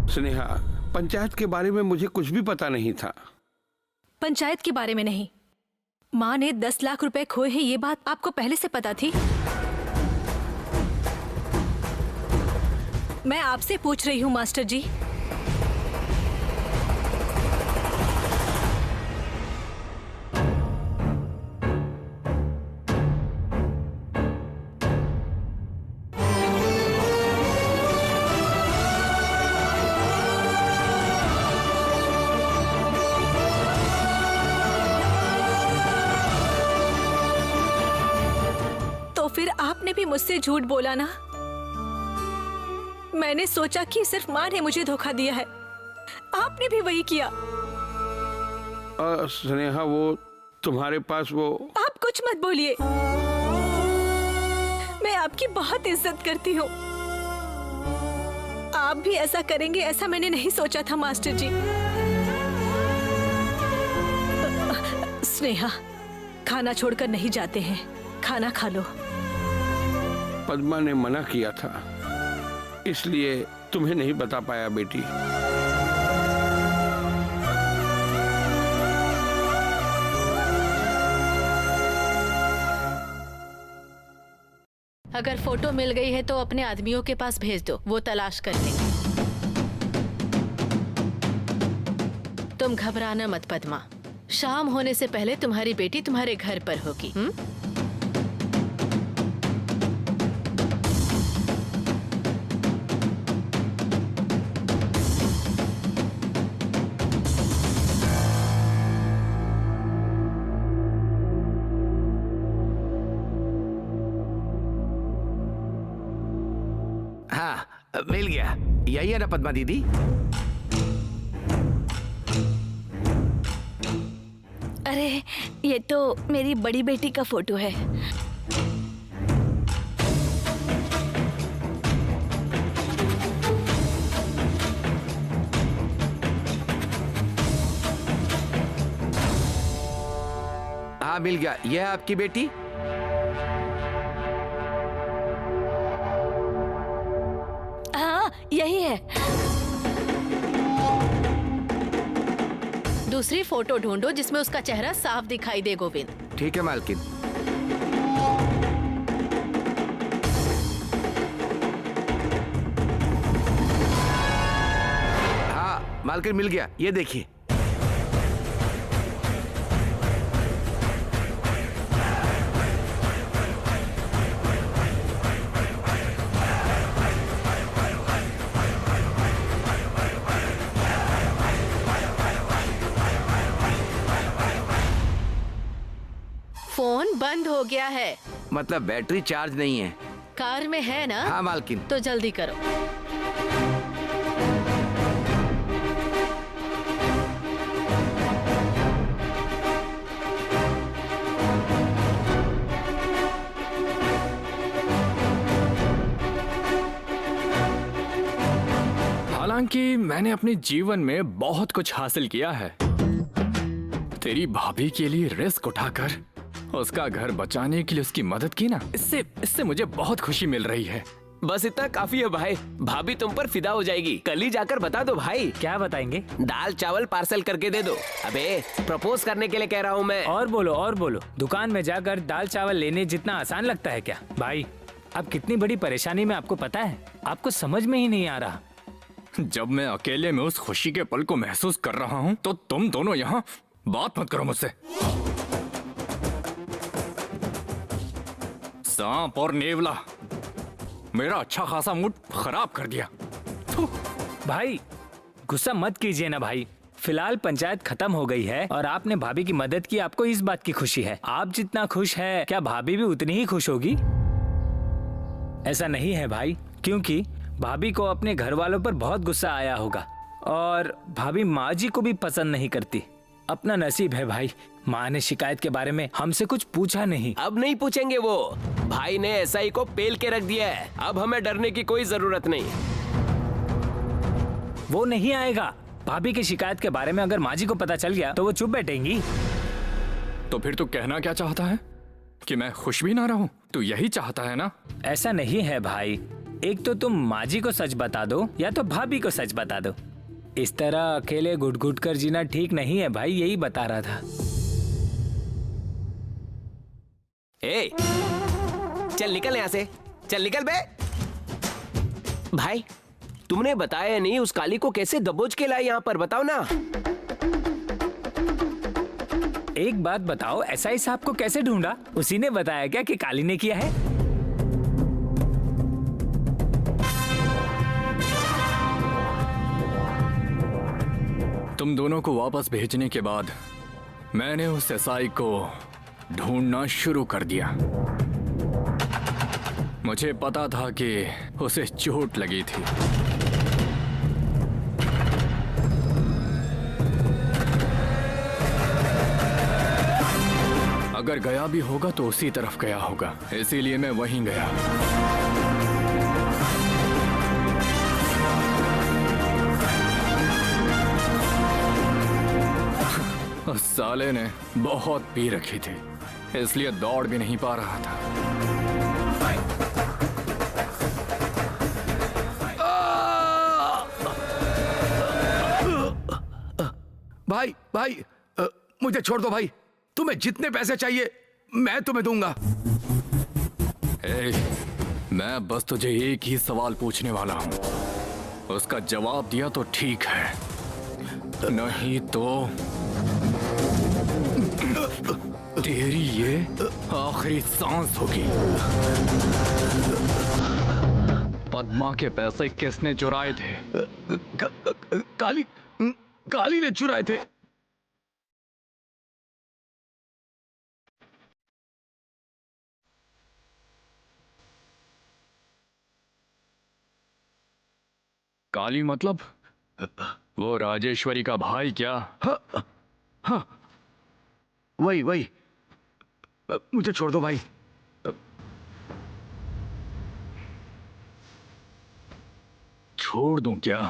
स्नेहा, पंचायत के बारे में मुझे कुछ भी पता नहीं था। पंचायत के बारे में नहीं, माँ ने 10 लाख रुपए खोए हैं, ये बात आपको पहले से पता थी? मैं आपसे पूछ रही हूँ मास्टर जी। फिर आपने भी मुझसे झूठ बोला ना। मैंने सोचा कि सिर्फ माँ ने मुझे धोखा दिया है, आपने भी वही किया। स्नेहा, वो तुम्हारे पास वो... आप कुछ मत बोलिए, मैं आपकी बहुत इज्जत करती हूँ। आप भी ऐसा करेंगे ऐसा मैंने नहीं सोचा था मास्टर जी। स्नेहा, खाना छोड़कर नहीं जाते हैं, खाना खा लो। पद्मा ने मना किया था, इसलिए तुम्हें नहीं बता पाया बेटी। अगर फोटो मिल गई है तो अपने आदमियों के पास भेज दो, वो तलाश कर लेंगे। तुम घबराना मत पद्मा, शाम होने से पहले तुम्हारी बेटी तुम्हारे घर पर होगी। हाँ, मिल गया। यही है ना पद्मा दीदी? अरे ये तो मेरी बड़ी बेटी का फोटो है। हाँ, मिल गया। यह है आपकी बेटी? हाँ, यही है। दूसरी फोटो ढूंढो जिसमें उसका चेहरा साफ दिखाई दे गोविंद। ठीक है मालकिन। हाँ मालकिन, मिल गया। ये देखिए। फोन बंद हो गया है। मतलब बैटरी चार्ज नहीं है। कार में है ना? हाँ मालकिन। तो जल्दी करो। हालांकि मैंने अपने जीवन में बहुत कुछ हासिल किया है। तेरी भाभी के लिए रिस्क उठाकर उसका घर बचाने के लिए उसकी मदद की ना, इससे मुझे बहुत खुशी मिल रही है। बस इतना काफी है भाई, भाभी तुम पर फिदा हो जाएगी। कल ही जाकर बता दो भाई। क्या बताएंगे? दाल चावल पार्सल करके दे दो। अबे प्रपोज करने के लिए कह रहा हूँ मैं। और बोलो। दुकान में जाकर दाल चावल लेने जितना आसान लगता है क्या? भाई, अब कितनी बड़ी परेशानी में आपको पता है? आपको समझ में ही नहीं आ रहा। जब मैं अकेले में उस खुशी के पल को महसूस कर रहा हूँ तो तुम दोनों यहाँ बात मत करो मुझसे। सांप और नेवला मेरा अच्छा खासा मूड खराब कर दिया। भाई गुस्सा मत कीजिए ना भाई। फिलहाल पंचायत खत्म हो गई है और आपने भाभी की मदद की, आपको इस बात की खुशी है। आप जितना खुश है, क्या भाभी भी उतनी ही खुश होगी? ऐसा नहीं है भाई, क्योंकि भाभी को अपने घर वालों पर बहुत गुस्सा आया होगा और भाभी माँ जी को भी पसंद नहीं करती। अपना नसीब है भाई, माँ ने शिकायत के बारे में हमसे कुछ पूछा नहीं। अब नहीं पूछेंगे वो। भाई ने एसआई को पेल के रख दिया है, अब हमें डरने की कोई जरूरत नहीं। वो नहीं आएगा। भाभी की शिकायत के बारे में अगर माँ जी को पता चल गया तो वो चुप बैठेंगी। तो फिर तू कहना क्या चाहता है? कि मैं खुश भी ना रहूं? तू यही चाहता है ना? ऐसा नहीं है भाई, एक तो तुम माँ जी को सच बता दो या तो भाभी को सच बता दो। इस तरह अकेले घुट घुट कर जीना ठीक नहीं है भाई, यही बता रहा था। ए, चल निकल यहाँ से, चल निकल बे। भाई तुमने बताया नहीं उस काली को कैसे दबोच के लाए यहाँ पर, बताओ ना। एक बात बताओ, एसआई साहब को कैसे ढूंढा? उसी ने बताया क्या कि काली ने किया है? तुम दोनों को वापस भेजने के बाद मैंने उस एसआई को ढूंढना शुरू कर दिया। मुझे पता था कि उसे चोट लगी थी। अगर गया भी होगा तो उसी तरफ गया होगा, इसीलिए मैं वहीं गया। उस साले ने बहुत पी रखी थी, इसलिए दौड़ भी नहीं पा रहा था। भाई भाई मुझे छोड़ दो भाई, तुम्हें जितने पैसे चाहिए मैं तुम्हें दूंगा। मैं बस तुझे एक ही सवाल पूछने वाला हूं, उसका जवाब दिया तो ठीक है, नहीं तो तेरी ये आखिरी सांस होगी। पद्मा के पैसे किसने चुराए थे? काली ने चुराए थे। काली मतलब वो राजेश्वरी का भाई क्या? हाँ वही मुझे छोड़ दो भाई। छोड़ दूं क्या?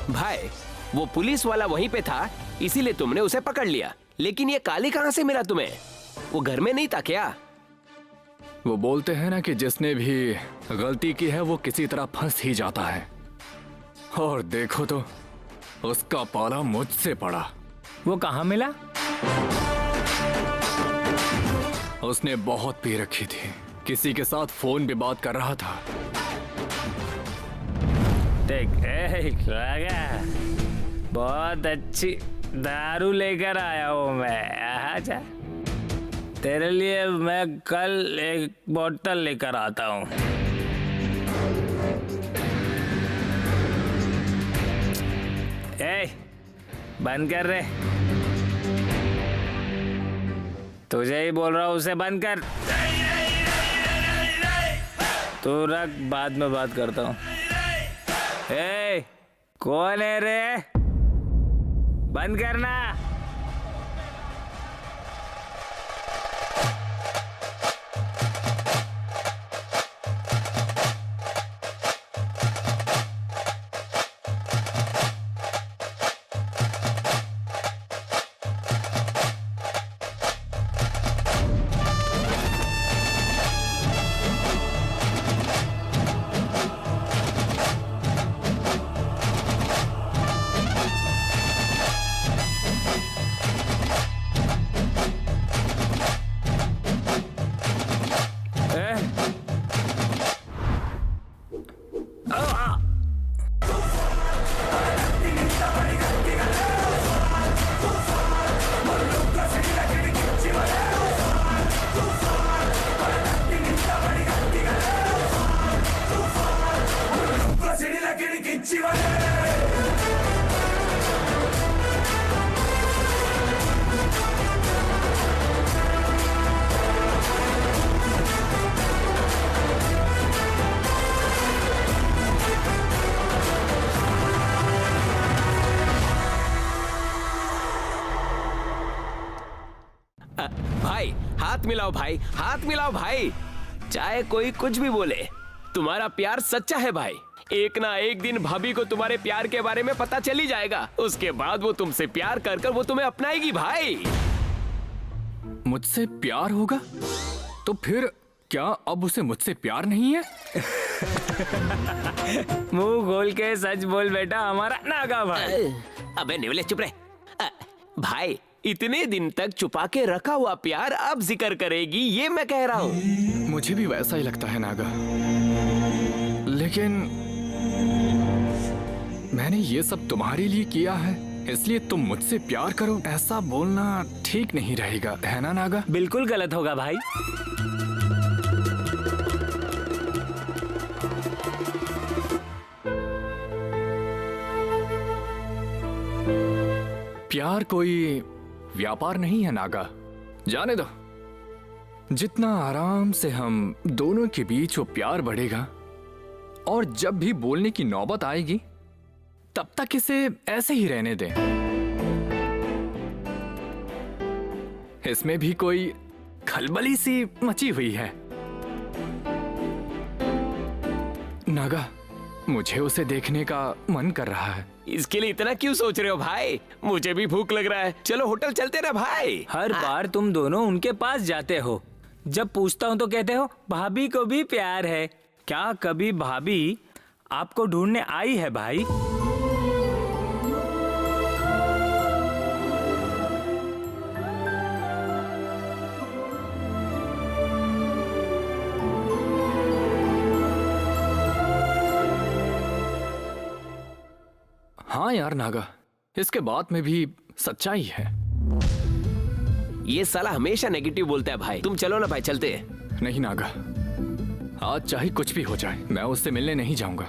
भाई वो पुलिस वाला वहीं पे था, इसीलिए तुमने उसे पकड़ लिया। लेकिन ये काली कहां से मिला तुम्हें? वो घर में नहीं था क्या? वो बोलते हैं ना कि जिसने भी गलती की है वो किसी तरह फंस ही जाता है, और देखो तो उसका पाला मुझसे पड़ा। वो कहाँ मिला? उसने बहुत पी रखी थी, किसी के साथ फोन पे बात कर रहा था। देख लगा, बहुत अच्छी दारू लेकर आया हूँ मैं। आजा, तेरे लिए मैं कल एक बोतल लेकर आता हूँ। बंद कर रे, तुझे ही बोल रहा हूँ, उसे बंद कर। तू रख, बाद में बात करता हूँ। कौन है रे? बंद करना। हाथ मिलाओ भाई, हाथ मिलाओ भाई। चाहे कोई कुछ भी बोले, तुम्हारा प्यार सच्चा है भाई। एक ना एक दिन भाभी को तुम्हारे प्यार के बारे में पता चल ही जाएगा। उसके बाद वो तुमसे प्यार कर कर वो तुम्हें अपनाएगी भाई। मुझसे प्यार होगा? तो फिर क्या अब उसे मुझसे प्यार नहीं है? मुंह खोल के सच बोल बेटा हमारा नागा भाई। अबे नेवले चुप रहे। भाई इतने दिन तक छुपा के रखा हुआ प्यार अब जिक्र करेगी, ये मैं कह रहा हूँ। मुझे भी वैसा ही लगता है नागा, लेकिन मैंने ये सब तुम्हारे लिए किया है, इसलिए तुम मुझसे प्यार करो, ऐसा बोलना ठीक नहीं रहेगा, है ना नागा? बिल्कुल गलत होगा भाई। प्यार कोई व्यापार नहीं है नागा, जाने दो। जितना आराम से हम दोनों के बीच वो प्यार बढ़ेगा, और जब भी बोलने की नौबत आएगी तब तक इसे ऐसे ही रहने दें। इसमें भी कोई खलबली सी मची हुई है। नागा, मुझे उसे देखने का मन कर रहा है। इसके लिए इतना क्यों सोच रहे हो भाई? मुझे भी भूख लग रहा है, चलो होटल चलते ना भाई। हर बार तुम दोनों उनके पास जाते हो, जब पूछता हूँ तो कहते हो भाभी को भी प्यार है। क्या कभी भाभी आपको ढूंढने आई है भाई? हाँ यार नागा, इसके बात में भी सच्चाई है। ये साला हमेशा नेगेटिव बोलता है भाई। तुम चलो ना भाई, चलते हैं। नहीं नागा, आज चाहे कुछ भी हो जाए मैं उससे मिलने नहीं जाऊंगा,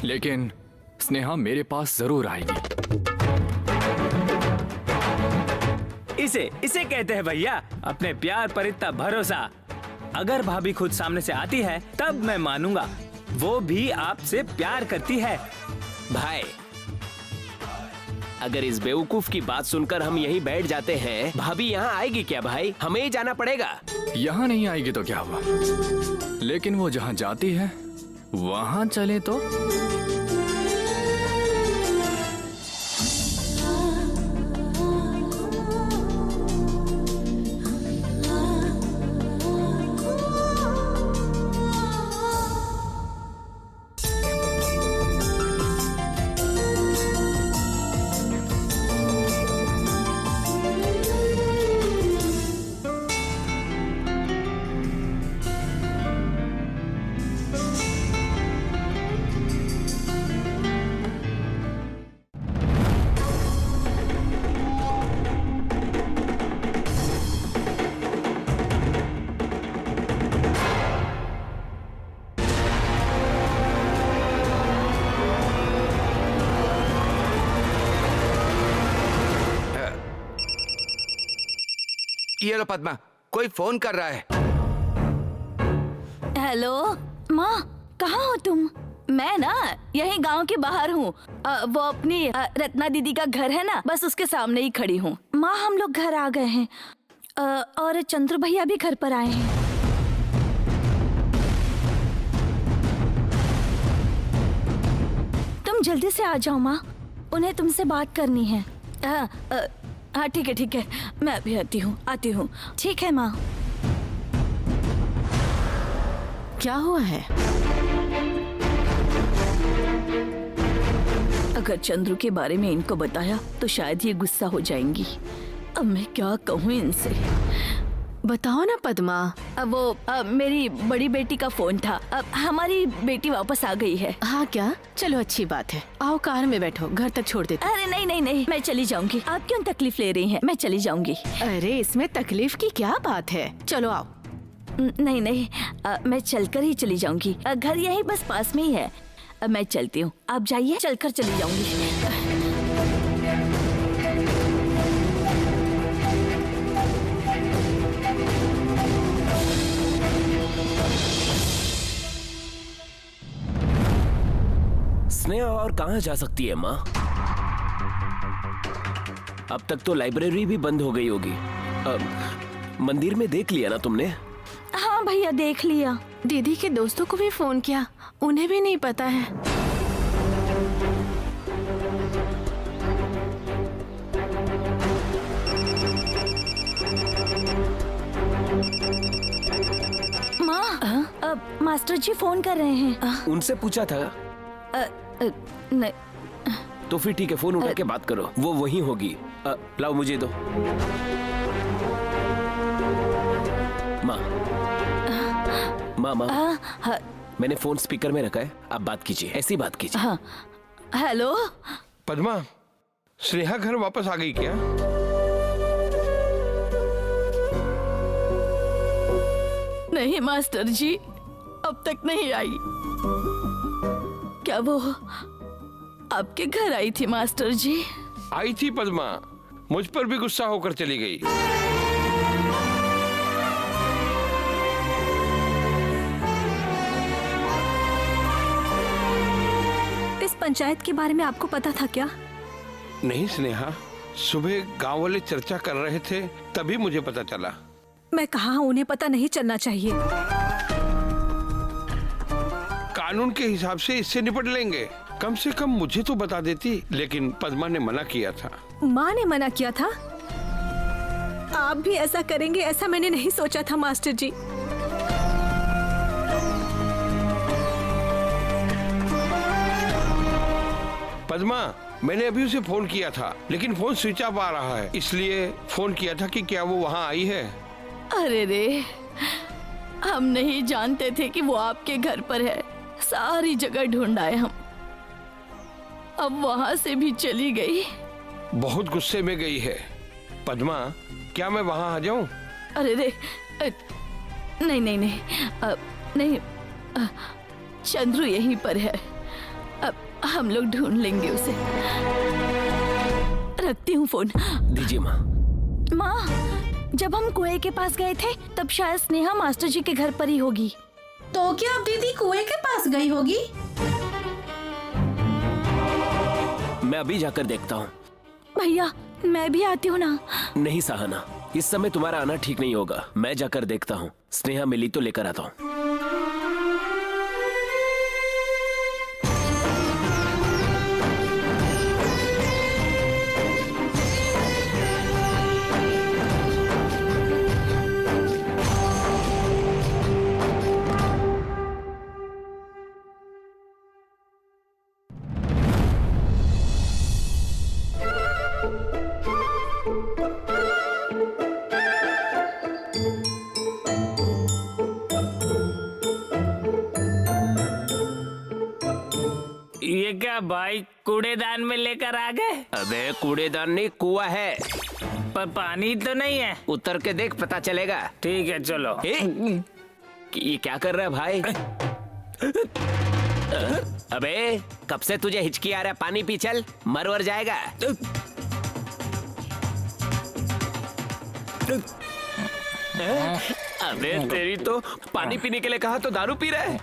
लेकिन स्नेहा मेरे पास जरूर आएगी। इसे कहते हैं भैया अपने प्यार पर इतना भरोसा। अगर भाभी खुद सामने से आती है तब मैं मानूंगा वो भी आपसे प्यार करती है। भाई अगर इस बेवकूफ की बात सुनकर हम यहीं बैठ जाते हैं, भाभी यहाँ आएगी क्या भाई? हमें ही जाना पड़ेगा। यहाँ नहीं आएगी तो क्या हुआ, लेकिन वो जहाँ जाती है वहाँ चले तो। ये लो पद्मा, कोई फोन कर रहा है। हेलो माँ, कहाँ हो तुम? मैं ना यही गांव के बाहर हूँ। वो अपनी रत्ना दीदी का घर है ना, बस उसके सामने ही खड़ी हूँ। माँ हम लोग घर आ गए हैं और चंद्र भैया भी घर पर आए हैं। तुम जल्दी से आ जाओ माँ, उन्हें तुमसे बात करनी है। हाँ ठीक है, मैं अभी आती हूँ। ठीक है माँ। क्या हुआ है? अगर चंद्रू के बारे में इनको बताया तो शायद ये गुस्सा हो जाएंगी। अब मैं क्या कहूँ इनसे? बताओ ना पद्मा। वो मेरी बड़ी बेटी का फोन था। अब हमारी बेटी वापस आ गई है। हाँ क्या? चलो अच्छी बात है। आओ कार में बैठो, घर तक छोड़ देते। अरे नहीं, मैं चली जाऊंगी। आप क्यों तकलीफ ले रही हैं? मैं चली जाऊंगी। अरे इसमें तकलीफ की क्या बात है? चलो आओ। नहीं, मैं चलकर ही चली जाऊंगी। घर यही बस पास में ही है। मैं चलती हूँ, आप जाइए। चलकर चली जाऊंगी। स्नेहा और कहाँ जा सकती है माँ? अब तक तो लाइब्रेरी भी बंद हो गई होगी। मंदिर में देख लिया ना तुमने? हाँ भैया देख लिया। दीदी के दोस्तों को भी फोन किया, उन्हें भी नहीं पता है। माँ, अब मास्टर जी फोन कर रहे हैं। उनसे पूछा था? नहीं। तो फिर ठीक है, फोन उठा के बात करो, वो वहीं होगी। लाओ मुझे दो। माँ माँ माँ, मैंने फोन स्पीकर में रखा है, आप बात कीजिए, ऐसी बात कीजिए। हाँ, हेलो। पद्मा, स्नेहा घर वापस आ गई क्या? नहीं मास्टर जी, अब तक नहीं आई। क्या वो आपके घर आई थी मास्टर जी? आई थी पद्मा, मुझ पर भी गुस्सा होकर चली गई। इस पंचायत के बारे में आपको पता था क्या? नहीं स्नेहा, सुबह गांव वाले चर्चा कर रहे थे, तभी मुझे पता चला। मैं कहा उन्हें पता नहीं चलना चाहिए। कानून के हिसाब से इससे निपट लेंगे, कम से कम मुझे तो बता देती। लेकिन पद्मा ने मना किया था। माँ ने मना किया था? आप भी ऐसा करेंगे ऐसा मैंने नहीं सोचा था मास्टर जी। पद्मा, मैंने अभी उसे फोन किया था, लेकिन फोन स्विच ऑफ आ रहा है, इसलिए फोन किया था कि क्या वो वहाँ आई है। अरे रे, हम नहीं जानते थे कि वो आपके घर पर है। सारी जगह ढूंढाए हम, अब वहाँ से भी चली गई। बहुत गुस्से में गई है। पद्मा, क्या मैं वहाँ आ जाऊँ? अरे रे, नहीं नहीं नहीं, नहीं, चंद्रू यहीं पर है। अब हम लोग ढूंढ लेंगे उसे। रखती हूँ फोन। दीजिए माँ। माँ, जब हम कुएं के पास गए थे तब शायद स्नेहा मास्टर जी के घर पर ही होगी। तो क्या अब दीदी कुएं के पास गई होगी? मैं अभी जाकर देखता हूँ। भैया, मैं भी आती हूँ ना। नहीं सहाना, इस समय तुम्हारा आना ठीक नहीं होगा, मैं जाकर देखता हूँ। स्नेहा मिली तो लेकर आता हूँ। ये क्या भाई, कूड़ेदान में लेकर आ गए? अबे कूड़ेदान नहीं, कुआं है। पर पानी तो नहीं है। उतर के देख, पता चलेगा। ठीक है चलो। ये क्या कर रहा है भाई? अबे कब से तुझे हिचकी आ रहा है? पानी पी चल, मर जाएगा। अबे तेरी तो पानी पीने के लिए कहा तो दारू पी रहा है।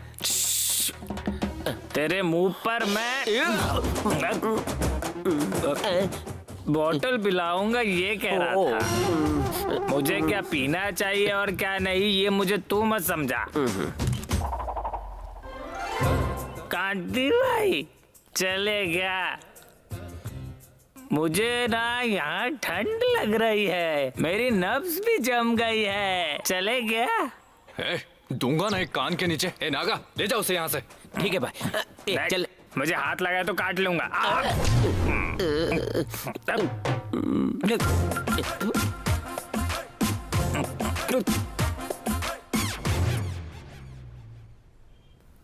तेरे मुंह पर मैं बोतल पिलाऊंगा ये कह रहा था। मुझे क्या पीना चाहिए और क्या नहीं ये मुझे तू मत समझा। कांति भाई चलेगा? मुझे ना यहाँ ठंड लग रही है, मेरी नब्ज भी जम गई है। चले गया? दूंगा ना एक कान के नीचे। ए नागा, ले जाओ उसे यहाँ से। ठीक है भाई, चल। मुझे हाथ लगाया तो काट लूंगा।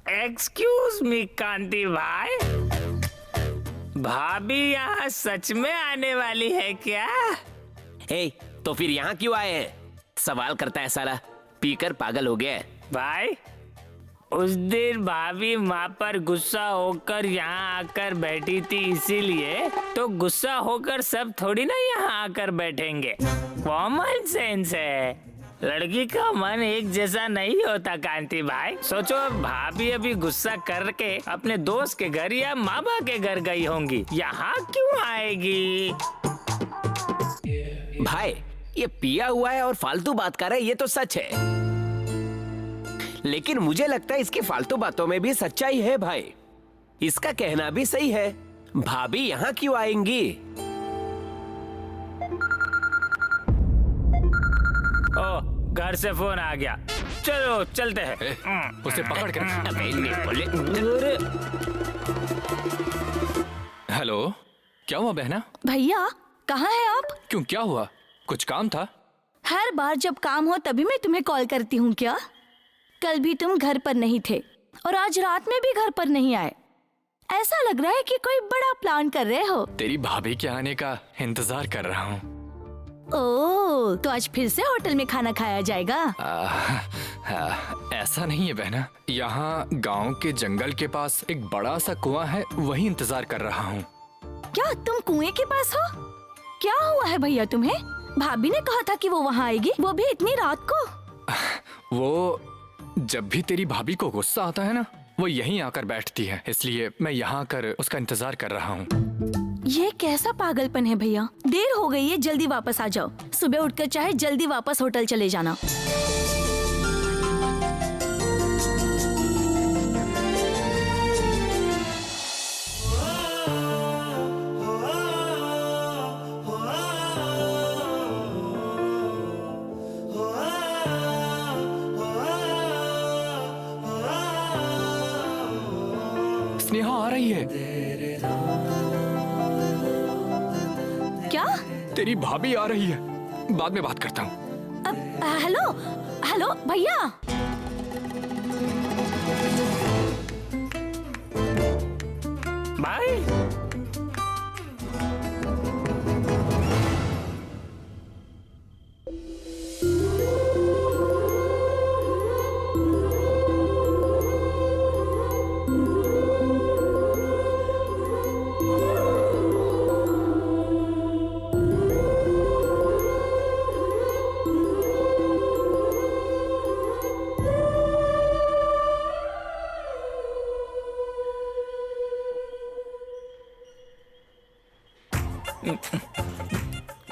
एक्सक्यूज मी कांति भाई, भाभी यहाँ सच में आने वाली है क्या? हे, तो फिर यहाँ क्यों आए हैं? सवाल करता है साला, पीकर पागल हो गया है। भाई उस दिन भाभी माँ पर गुस्सा होकर यहाँ आकर बैठी थी, इसीलिए तो गुस्सा होकर सब थोड़ी ना यहाँ आकर बैठेंगे। कॉमन सेंस है, लड़की का मन एक जैसा नहीं होता कांति भाई। सोचो भाभी अभी गुस्सा करके अपने दोस्त के घर या माँ बाप के घर गई होंगी, यहाँ क्यों आएगी? भाई ये पिया हुआ है और फालतू बात कर रहा है, ये तो सच है। लेकिन मुझे लगता है इसकी फालतू बातों में भी सच्चाई है भाई। इसका कहना भी सही है। भाभी यहाँ क्यों आएंगी? ओ, घर से फोन आ गया, चलो चलते हैं। उसे पकड़ कर। अबे नहीं बोले। हेलो, क्या हुआ बहना? भैया कहाँ है आप? क्यों, क्या हुआ? कुछ काम था? हर बार जब काम हो तभी मैं तुम्हें कॉल करती हूँ क्या? कल भी तुम घर पर नहीं थे और आज रात में भी घर पर नहीं आए। ऐसा लग रहा है कि कोई बड़ा प्लान कर रहे हो। तेरी भाभी के आने का इंतजार कर रहा हूँ। ओह, तो आज फिर से होटल में खाना खाया जाएगा? ऐसा नहीं है बहना, यहाँ गांव के जंगल के पास एक बड़ा सा कुआं है, वही इंतजार कर रहा हूँ। क्या तुम कुएं के पास हो? क्या हुआ है भैया तुम्हें? भाभी ने कहा था कि वो वहाँ आएगी, वो भी इतनी रात को। वो जब भी तेरी भाभी को गुस्सा आता है ना, वो यहीं आकर बैठती है, इसलिए मैं यहाँ आकर उसका इंतजार कर रहा हूँ। ये कैसा पागलपन है भैया? देर हो गई है, जल्दी वापस आ जाओ। सुबह उठकर चाहे जल्दी वापस होटल चले जाना। स्नेहा आ रही है। क्या? तेरी भाभी आ रही है, बाद में बात करता हूँ। हेलो हेलो भैया। भाई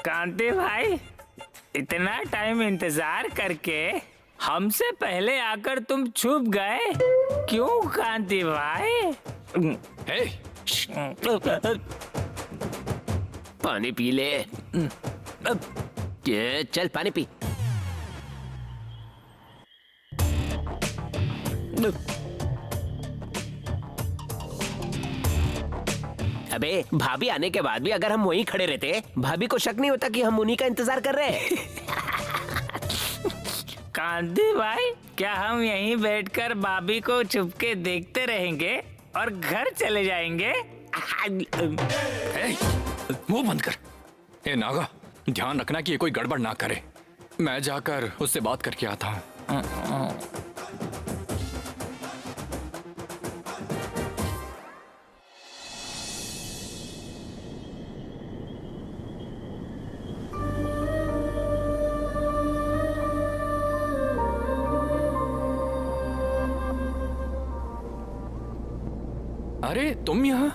कांति भाई, इतना टाइम इंतजार करके हमसे पहले आकर तुम छुप गए क्यों कांति भाई? हे, पानी पी ले। ये चल पानी पी। अबे भाभी आने के बाद भी अगर हम वहीं खड़े रहते, भाभी को शक नहीं होता कि हम उन्हीं का इंतजार कर रहे हैं। कांति भाई, क्या हम यहीं बैठकर भाभी को छुपके देखते रहेंगे और घर चले जाएंगे? मुंह बंद कर। ए नागा, ध्यान रखना कि ये कोई गड़बड़ ना करे। मैं जाकर उससे बात करके आता हूँ। अरे तुम यहाँ?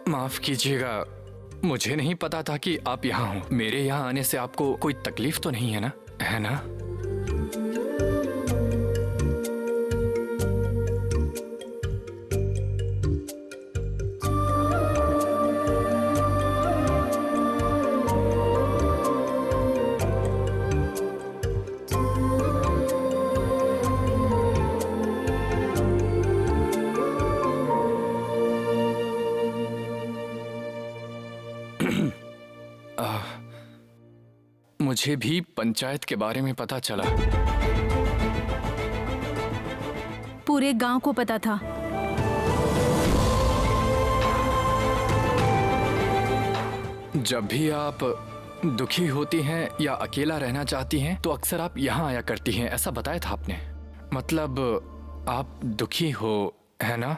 माफ कीजिएगा, मुझे नहीं पता था कि आप यहाँ हो। मेरे यहाँ आने से आपको कोई तकलीफ तो नहीं है ना? है ना? मुझे भी पंचायत के बारे में पता चला। पूरे गांव को पता था। जब भी आप दुखी होती हैं या अकेला रहना चाहती हैं तो अक्सर आप यहाँ आया करती हैं, ऐसा बताया था आपने। मतलब आप दुखी हो, है ना?